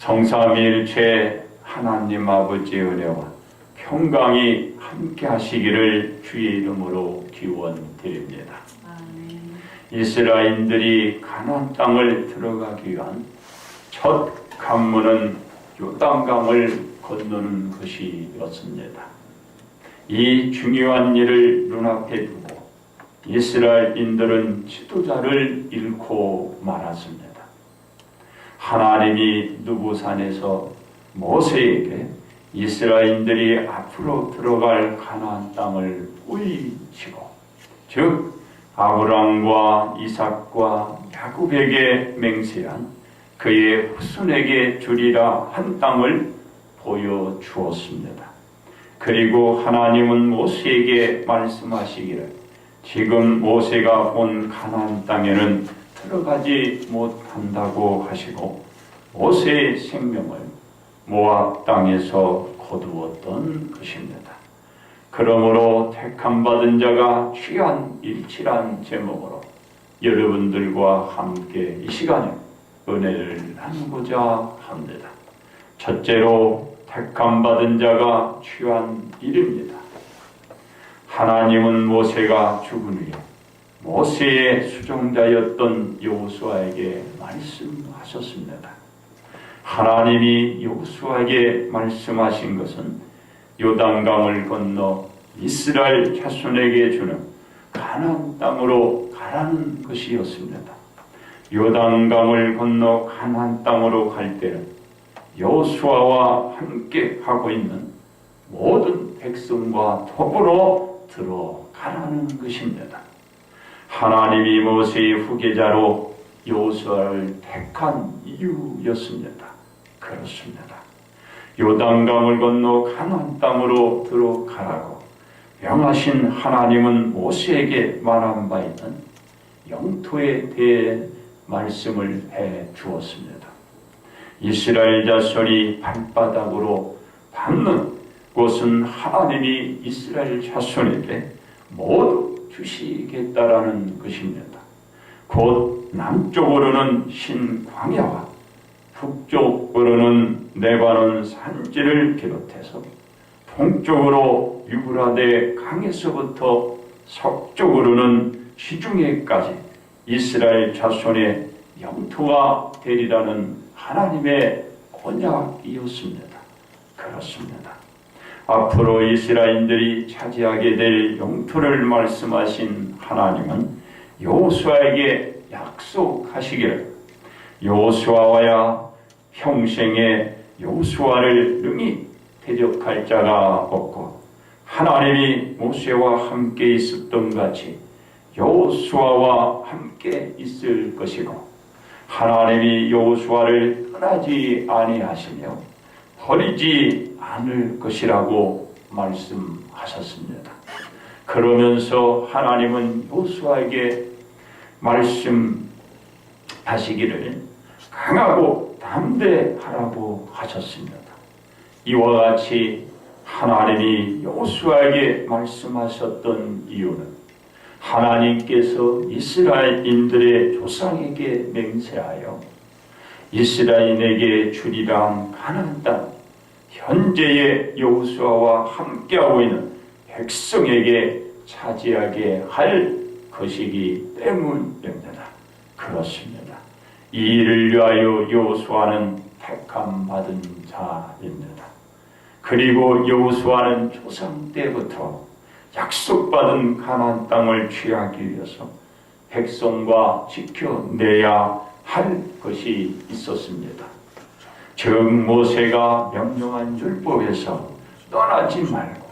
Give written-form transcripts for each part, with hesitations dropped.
성삼위일체 하나님 아버지의 은혜와 평강이 함께 하시기를 주의 이름으로 기원드립니다. 이스라엘인들이 가나안 땅을 들어가기 위한 첫 관문은 요단강을 건너는 것이었습니다. 이 중요한 일을 눈앞에 두고 이스라엘인들은 지도자를 잃고 말았습니다. 하나님이 느부산에서 모세에게 이스라엘인들이 앞으로 들어갈 가나안 땅을 보이시고, 즉 아브라함과 이삭과 야곱에게 맹세한 그의 후손에게 주리라 한 땅을 보여주었습니다. 그리고 하나님은 모세에게 말씀하시기를 지금 모세가 온 가나안 땅에는 들어가지 못한다고 하시고 모세의 생명을 모압 땅에서 거두었던 것입니다. 그러므로 택함받은 자가 취한 일치란 제목으로 여러분들과 함께 이 시간에 은혜를 나누고자 합니다. 첫째로 택함받은 자가 취한 일입니다. 하나님은 모세가 죽은 후에 모세의 수종자였던 여호수아에게 말씀하셨습니다. 하나님이 여호수아에게 말씀하신 것은 요단강을 건너 이스라엘 자손에게 주는 가나안 땅으로 가라는 것이었습니다. 요단강을 건너 가나안 땅으로 갈 때는 여호수아와 함께 하고 있는 모든 백성과 더불어 들어가라는 것입니다. 하나님이 모세의 후계자로 여호수아를 택한 이유였습니다. 그렇습니다. 요단강을 건너 가나안 땅으로 들어가라고 명하신 하나님은 모세에게 말한 바 있는 영토에 대해 말씀을 해 주었습니다. 이스라엘 자손이 발바닥으로 밟는 곳은 하나님이 이스라엘 자손에게 모두 주시겠다라는 것입니다. 곧 남쪽으로는 신광야와 북쪽으로는 레바논 산지를 비롯해서 동쪽으로 유브라데 강에서부터 서쪽으로는 시중해까지 이스라엘 자손의 영토가 되리라는 하나님의 언약이었습니다. 그렇습니다. 앞으로 이스라엘인들이 차지하게 될 영토를 말씀하신 하나님은 여호수아에게 약속하시기를 여호수아와야 평생에 여호수아를 능히 대적할 자가 없고 하나님이 모세와 함께 있었던 같이 여호수아와 함께 있을 것이고 하나님이 여호수아를 떠나지 아니하시며 버리지 않을 것이라고 말씀하셨습니다. 그러면서 하나님은 여호수아에게 말씀하시기를 강하고 담대하라고 하셨습니다. 이와 같이 하나님이 여호수아에게 말씀하셨던 이유는 하나님께서 이스라엘인들의 조상에게 맹세하여 이스라엘에게 주리라 가나안 땅 현재의 여호수아와 함께하고 있는 백성에게 차지하게 할 것이기 때문입니다. 그렇습니다. 이 일을 위하여 여호수아는 택함 받은 자입니다. 그리고 여호수아는 조상 때부터 약속받은 가나안 땅을 취하기 위해서 백성과 지켜내야 할 것이 있었습니다. 즉 모세가 명령한 율법에서 떠나지 말고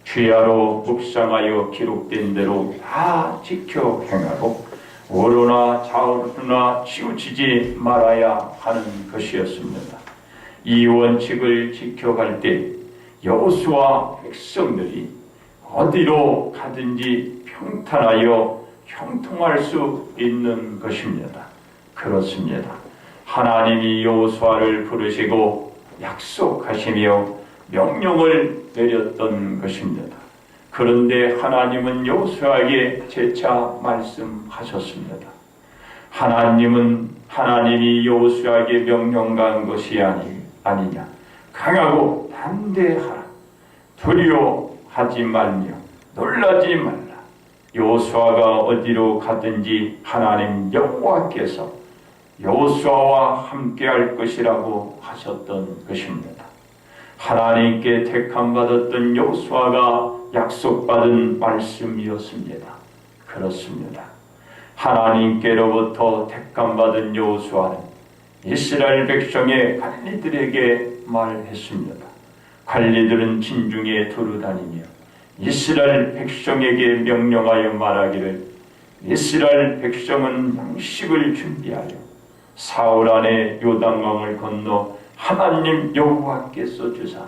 주야로 묵상하여 기록된 대로 다 지켜 행하고 오로나 좌우로나 치우치지 말아야 하는 것이었습니다. 이 원칙을 지켜갈 때 여호수아 백성들이 어디로 가든지 평탄하여 형통할 수 있는 것입니다. 그렇습니다. 하나님이 여호수아를 부르시고 약속하시며 명령을 내렸던 것입니다. 그런데 하나님은 여호수아에게 재차 말씀하셨습니다. 하나님이 여호수아에게 명령한 것이 아니냐. 강하고 담대하라. 두려워하지 말며 놀라지 말라. 여호수아가 어디로 가든지 하나님 여호와께서 여호수아와 함께할 것이라고 하셨던 것입니다. 하나님께 택함받았던 여호수아가 약속받은 말씀이었습니다. 그렇습니다. 하나님께로부터 택함받은 여호수아는 이스라엘 백성의 관리들에게 말했습니다. 관리들은 진중에 두루다니며 이스라엘 백성에게 명령하여 말하기를 이스라엘 백성은 양식을 준비하여 사흘 안에 요단강을 건너 하나님 여호와께서 주사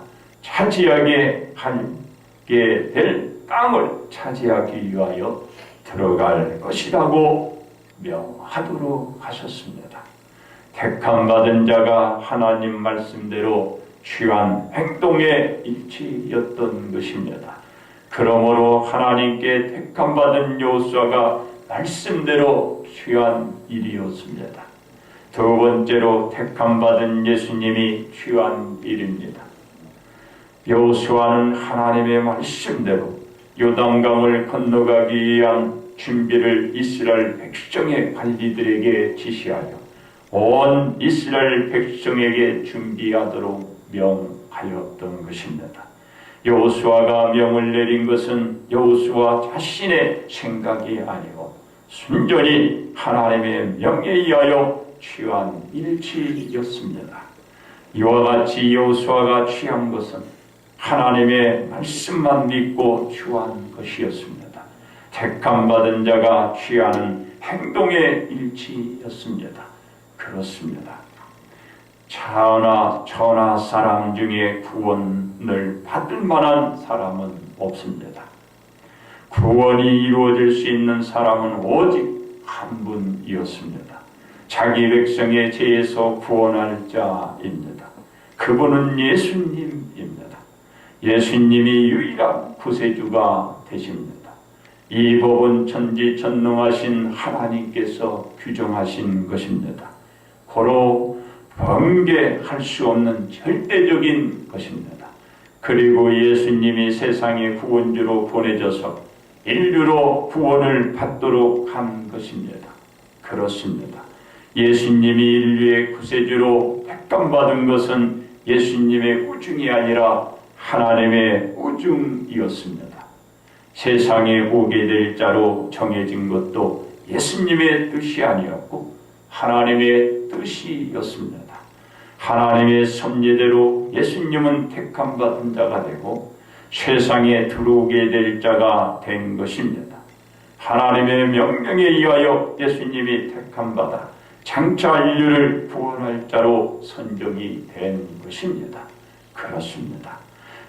차지하게 하게 될 땅을 차지하기 위하여 들어갈 것이라고 명하도록 하셨습니다. 택함받은 자가 하나님 말씀대로 취한 행동의 일치였던 것입니다. 그러므로 하나님께 택함받은 여호수아가 말씀대로 취한 일이었습니다. 두 번째로 택함받은 예수님이 취한 일입니다. 여호수아는 하나님의 말씀대로 요단강을 건너가기 위한 준비를 이스라엘 백성의 관리들에게 지시하여 온 이스라엘 백성에게 준비하도록 명하였던 것입니다. 여호수아가 명을 내린 것은 여호수아 자신의 생각이 아니고 순전히 하나님의 명에 의하여 취한 일치였습니다. 이와 같이 여호수아가 취한 것은 하나님의 말씀만 믿고 취한 것이었습니다. 택함받은 자가 취하는 행동의 일치였습니다. 그렇습니다. 천하 사람 중에 구원을 받을 만한 사람은 없습니다. 구원이 이루어질 수 있는 사람은 오직 한 분이었습니다. 자기 백성의 죄에서 구원할 자입니다. 그분은 예수님입니다. 예수님이 유일한 구세주가 되십니다. 이 법은 천지전능하신 하나님께서 규정하신 것입니다. 고로 번개할 수 없는 절대적인 것입니다. 그리고 예수님이 세상의 구원주로 보내져서 인류로 구원을 받도록 한 것입니다. 그렇습니다. 예수님이 인류의 구세주로 택감받은 것은 예수님의 우중이 아니라 하나님의 우중이었습니다. 세상에 오게 될 자로 정해진 것도 예수님의 뜻이 아니었고 하나님의 뜻이었습니다. 하나님의 섭리대로 예수님은 택함받은 자가 되고 세상에 들어오게 될 자가 된 것입니다. 하나님의 명령에 의하여 예수님이 택함받아 장차 인류를 구원할 자로 선정이 된 것입니다. 그렇습니다.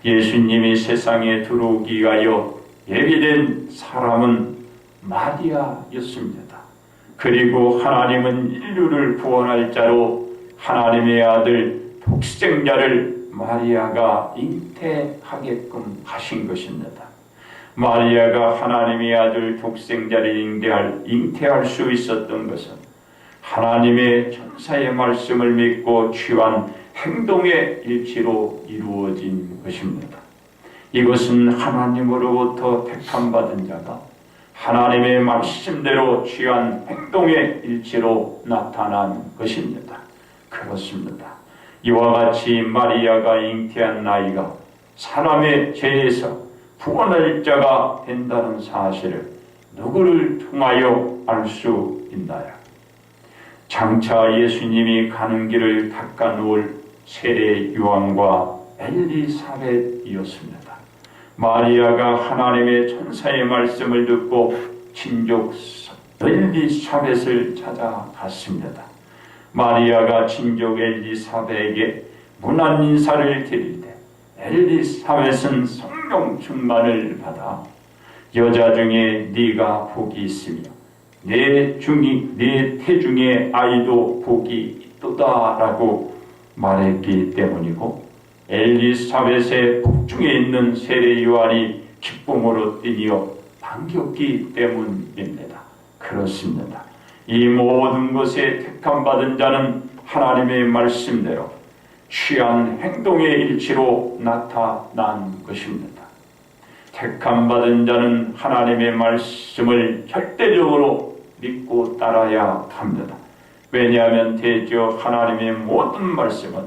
예수님이 세상에 들어오기 위하여 예비된 사람은 마리아였습니다. 그리고 하나님은 인류를 구원할 자로 하나님의 아들 독생자를 마리아가 잉태하게끔 하신 것입니다. 마리아가 하나님의 아들 독생자를 잉태할 수 있었던 것은 하나님의 천사의 말씀을 믿고 취한 행동의 일치로 이루어진 것입니다. 이것은 하나님으로부터 택함받은 자가 하나님의 말씀대로 취한 행동의 일치로 나타난 것입니다. 그렇습니다. 이와 같이 마리아가 잉태한 나이가 사람의 죄에서 구원할 자가 된다는 사실을 누구를 통하여 알 수 있나요? 장차 예수님이 가는 길을 닦아놓을 세례 요한과 엘리사벳이었습니다. 마리아가 하나님의 천사의 말씀을 듣고 친족 엘리사벳을 찾아갔습니다. 마리아가 친족 엘리사벳에게 문안 인사를 드릴 때 엘리사벳은 성령 충만을 받아 여자 중에 네가 복이 있으며 내 태중의 아이도 복이 있도다라고 말했기 때문이고 엘리사벳의 복중에 있는 세례 요한이 기쁨으로 뛰어 반겼기 때문입니다. 그렇습니다. 이 모든 것에 택함받은 자는 하나님의 말씀대로 취한 행동의 일치로 나타난 것입니다. 택함받은 자는 하나님의 말씀을 절대적으로 믿고 따라야 합니다. 왜냐하면 대저 하나님의 모든 말씀은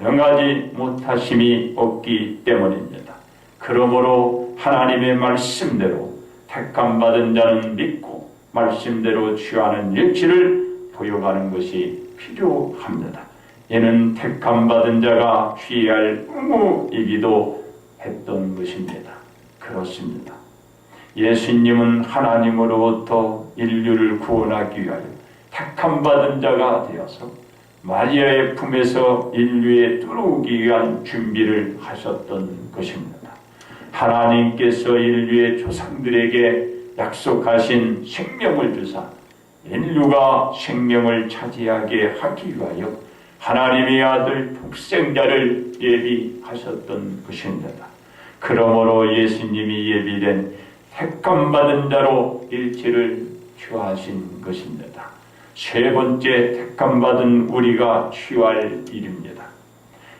능하지 못하심이 없기 때문입니다. 그러므로 하나님의 말씀대로 택함받은 자는 믿고 말씀대로 취하는 일치를 보여가는 것이 필요합니다. 이는 택함받은 자가 취할 의무이기도 했던 것입니다. 그렇습니다. 예수님은 하나님으로부터 인류를 구원하기 위하여 택함받은 자가 되어서 마리아의 품에서 인류에 들어오기 위한 준비를 하셨던 것입니다. 하나님께서 인류의 조상들에게 약속하신 생명을 주사 인류가 생명을 차지하게 하기 위하여 하나님의 아들 독생자를 예비하셨던 것입니다. 그러므로 예수님이 예비된 택함받은 자로 일치를 취하신 것입니다. 세 번째 택함받은 우리가 취할 일입니다.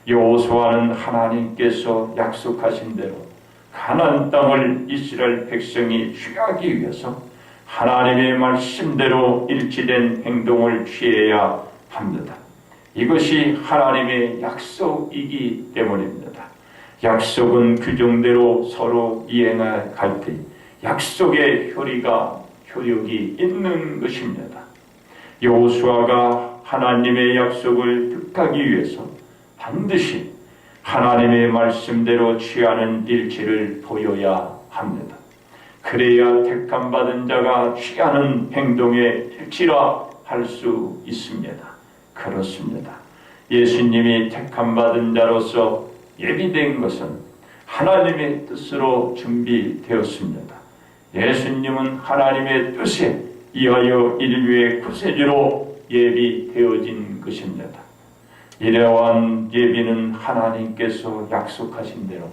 여호수아는 하나님께서 약속하신 대로 가나안 땅을 이스라엘 백성이 취하기 위해서 하나님의 말씀대로 일치된 행동을 취해야 합니다. 이것이 하나님의 약속이기 때문입니다. 약속은 규정대로 서로 이행할 때 약속의 효력이 있는 것입니다. 여호수아가 하나님의 약속을 득하기 위해서 반드시 하나님의 말씀대로 취하는 일치를 보여야 합니다. 그래야 택함받은 자가 취하는 행동의 일치라 할 수 있습니다. 그렇습니다. 예수님이 택함받은 자로서 예비된 것은 하나님의 뜻으로 준비되었습니다. 예수님은 하나님의 뜻에 이하여 인류의 구세주로 예비되어진 것입니다. 이러한 예비는 하나님께서 약속하신 대로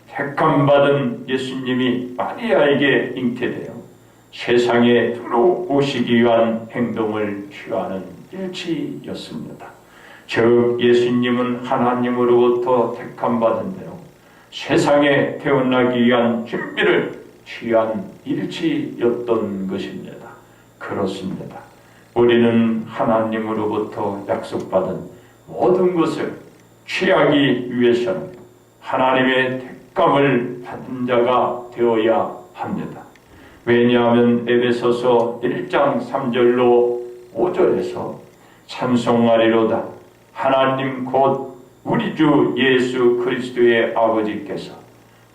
택함받은 예수님이 마리아에게 잉태되어 세상에 들어오시기 위한 행동을 취하는 일치였습니다. 즉 예수님은 하나님으로부터 택함받은 대로 세상에 태어나기 위한 준비를 취한 일치였던 것입니다. 그렇습니다. 우리는 하나님으로부터 약속받은 모든 것을 취하기 위해서는 하나님의 택감을 받은 자가 되어야 합니다. 왜냐하면 에베소서 1장 3절로 5절에서 찬송하리로다 하나님 곧 우리 주 예수 그리스도의 아버지께서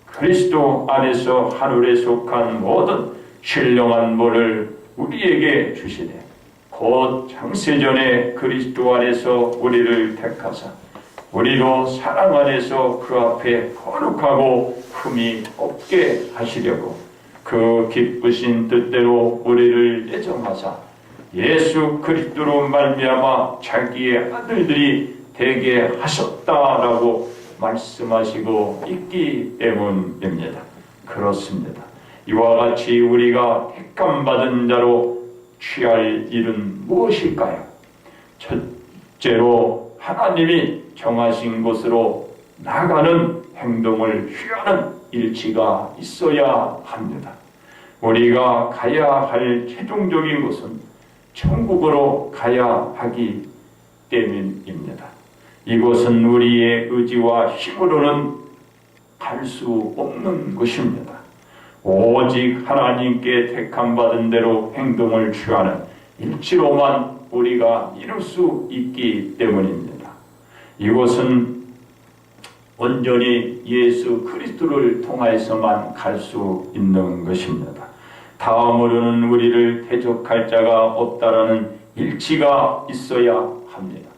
그리스도 안에서 하늘에 속한 모든 신령한 물을 우리에게 주시되 곧 창세전에 그리스도 안에서 우리를 택하사 우리로 사랑 안에서 그 앞에 거룩하고 흠이 없게 하시려고 그 기쁘신 뜻대로 우리를 예정하사 예수 그리스도로 말미암아 자기의 아들들이 되게 하셨다라고 말씀하시고 있기 때문입니다. 그렇습니다. 이와 같이 우리가 택함받은 자로 취할 일은 무엇일까요? 첫째로 하나님이 정하신 곳으로 나가는 행동을 취하는 일치가 있어야 합니다. 우리가 가야 할 최종적인 곳은 천국으로 가야 하기 때문입니다. 이곳은 우리의 의지와 힘으로는 갈 수 없는 것입니다. 오직 하나님께 택함받은 대로 행동을 취하는 일치로만 우리가 이룰 수 있기 때문입니다. 이곳은 온전히 예수 그리스도를 통하여서만 갈 수 있는 것입니다. 다음으로는 우리를 대적할 자가 없다라는 일치가 있어야 합니다.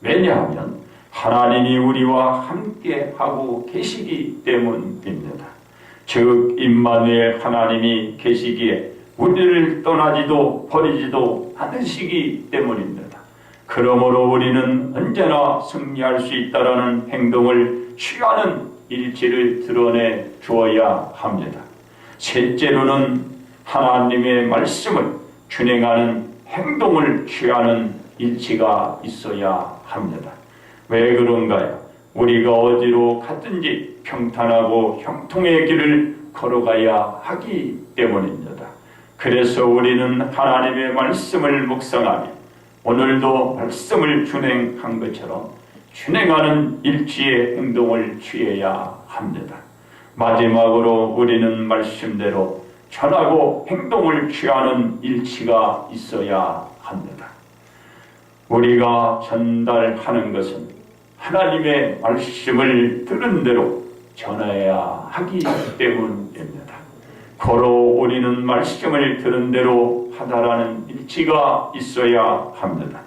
왜냐하면 하나님이 우리와 함께 하고 계시기 때문입니다. 즉 임마누엘 하나님이 계시기에 우리를 떠나지도 버리지도 않으시기 때문입니다. 그러므로 우리는 언제나 승리할 수 있다라는 행동을 취하는 일치를 드러내 주어야 합니다. 셋째로는 하나님의 말씀을 준행하는 행동을 취하는 일치가 있어야 합니다. 왜 그런가요? 우리가 어디로 갔든지 평탄하고 형통의 길을 걸어가야 하기 때문입니다. 그래서 우리는 하나님의 말씀을 묵상하며 오늘도 말씀을 준행한 것처럼 준행하는 일치의 행동을 취해야 합니다. 마지막으로 우리는 말씀대로 전하고 행동을 취하는 일치가 있어야 합니다. 우리가 전달하는 것은 하나님의 말씀을 들은 대로 전해야 하기 때문입니다. 고로 우리는 말씀을 들은 대로 하다라는 일치가 있어야 합니다.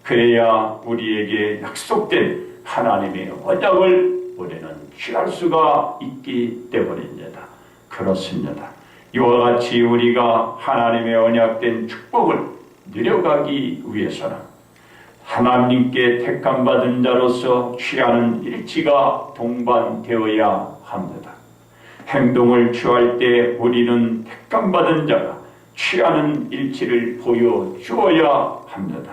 그래야 우리에게 약속된 하나님의 언약을 우리는 취할 수가 있기 때문입니다. 그렇습니다. 이와 같이 우리가 하나님의 언약된 축복을 누려가기 위해서는 하나님께 택함받은 자로서 취하는 일치가 동반되어야 합니다. 행동을 취할 때 우리는 택함받은 자가 취하는 일치를 보여주어야 합니다.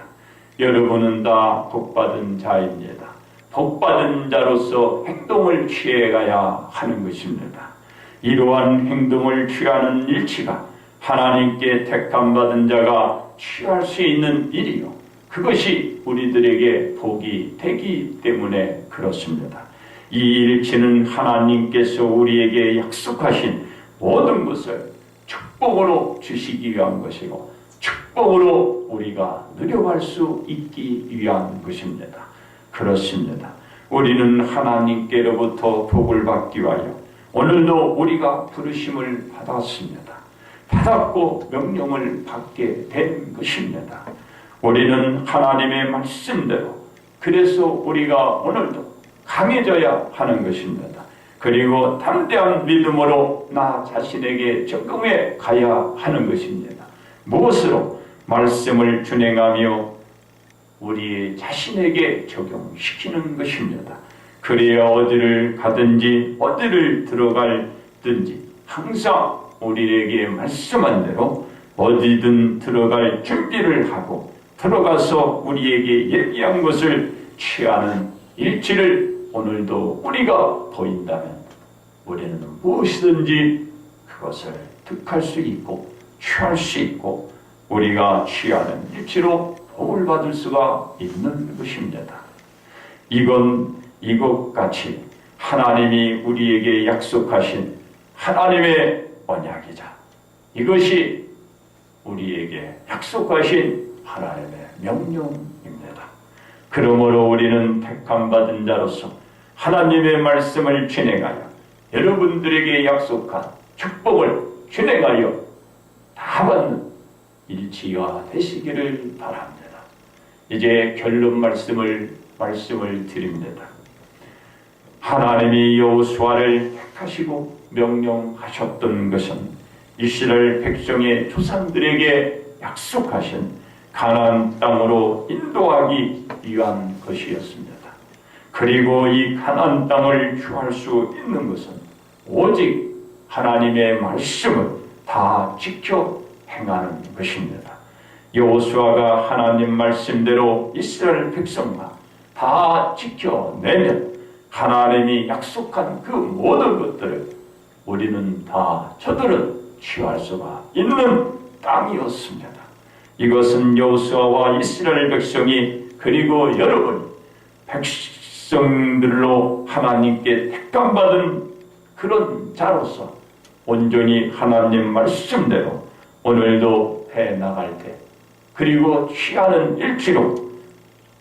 여러분은 다 복받은 자입니다. 복받은 자로서 행동을 취해가야 하는 것입니다. 이러한 행동을 취하는 일치가 하나님께 택함받은 자가 취할 수 있는 일이요, 그것이 우리들에게 복이 되기 때문에 그렇습니다. 이 일치는 하나님께서 우리에게 약속하신 모든 것을 축복으로 주시기 위한 것이고 축복으로 우리가 누려갈 수 있기 위한 것입니다. 그렇습니다. 우리는 하나님께로부터 복을 받기 위하여 오늘도 우리가 부르심을 받았습니다. 받았고 명령을 받게 된 것입니다. 우리는 하나님의 말씀대로, 그래서 우리가 오늘도 강해져야 하는 것입니다. 그리고 담대한 믿음으로 나 자신에게 적용해 가야 하는 것입니다. 무엇으로? 말씀을 준행하며 우리 자신에게 적용시키는 것입니다. 그래야 어디를 가든지 어디를 들어갈든지 항상 우리에게 말씀한 대로 어디든 들어갈 준비를 하고 들어가서 우리에게 얘기한 것을 취하는 일치를 오늘도 우리가 보인다면 우리는 무엇이든지 그것을 득할 수 있고 취할 수 있고 우리가 취하는 일치로 복을 받을 수가 있는 것입니다. 이것같이 하나님이 우리에게 약속하신 하나님의 언약이자 이것이 우리에게 약속하신 하나님의 명령입니다. 그러므로 우리는 택함받은 자로서 하나님의 말씀을 진행하여 여러분들에게 약속한 축복을 진행하여 다 받는 일치가 되시기를 바랍니다. 이제 결론 말씀을 드립니다. 하나님이 여호수아를 택하시고 명령하셨던 것은 이스라엘 백성의 조상들에게 약속하신 가나안 땅으로 인도하기 위한 것이었습니다. 그리고 이 가나안 땅을 취할 수 있는 것은 오직 하나님의 말씀을 다 지켜 행하는 것입니다. 여호수아가 하나님 말씀대로 이스라엘 백성과 다 지켜내면 하나님이 약속한 그 모든 것들을 우리는 다 저들은 취할 수가 있는 땅이었습니다. 이것은 여호수아와 이스라엘 백성이 그리고 여러분이 백성들로 하나님께 택감받은 그런 자로서 온전히 하나님 말씀대로 오늘도 해나갈 때 그리고 취하는 일치로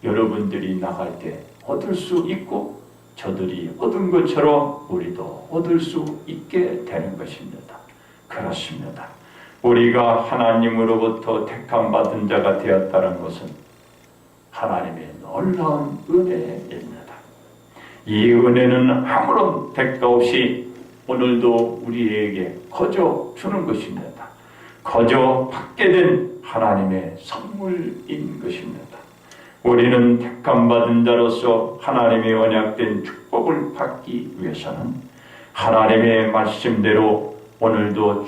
여러분들이 나갈 때 얻을 수 있고 저들이 얻은 것처럼 우리도 얻을 수 있게 되는 것입니다. 그렇습니다. 우리가 하나님으로부터 택함받은 자가 되었다는 것은 하나님의 놀라운 은혜입니다. 이 은혜는 아무런 대가 없이 오늘도 우리에게 거저 주는 것입니다. 거저 받게 된 하나님의 선물인 것입니다. 우리는 택함받은 자로서 하나님의 언약된 축복을 받기 위해서는 하나님의 말씀대로 오늘도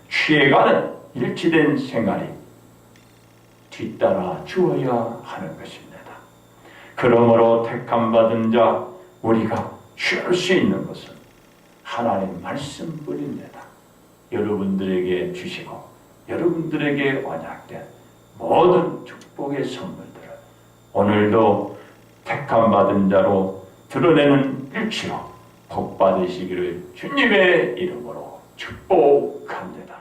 취해가는 일치된 생활이 뒤따라 주어야 하는 것입니다. 그러므로 택함받은 자 우리가 취할 수 있는 것은 하나님 말씀뿐입니다. 여러분들에게 주시고 여러분들에게 언약된 모든 축복의 선물들을 오늘도 택함받은 자로 드러내는 일치로 복 받으시기를 주님의 이름으로 축복합니다.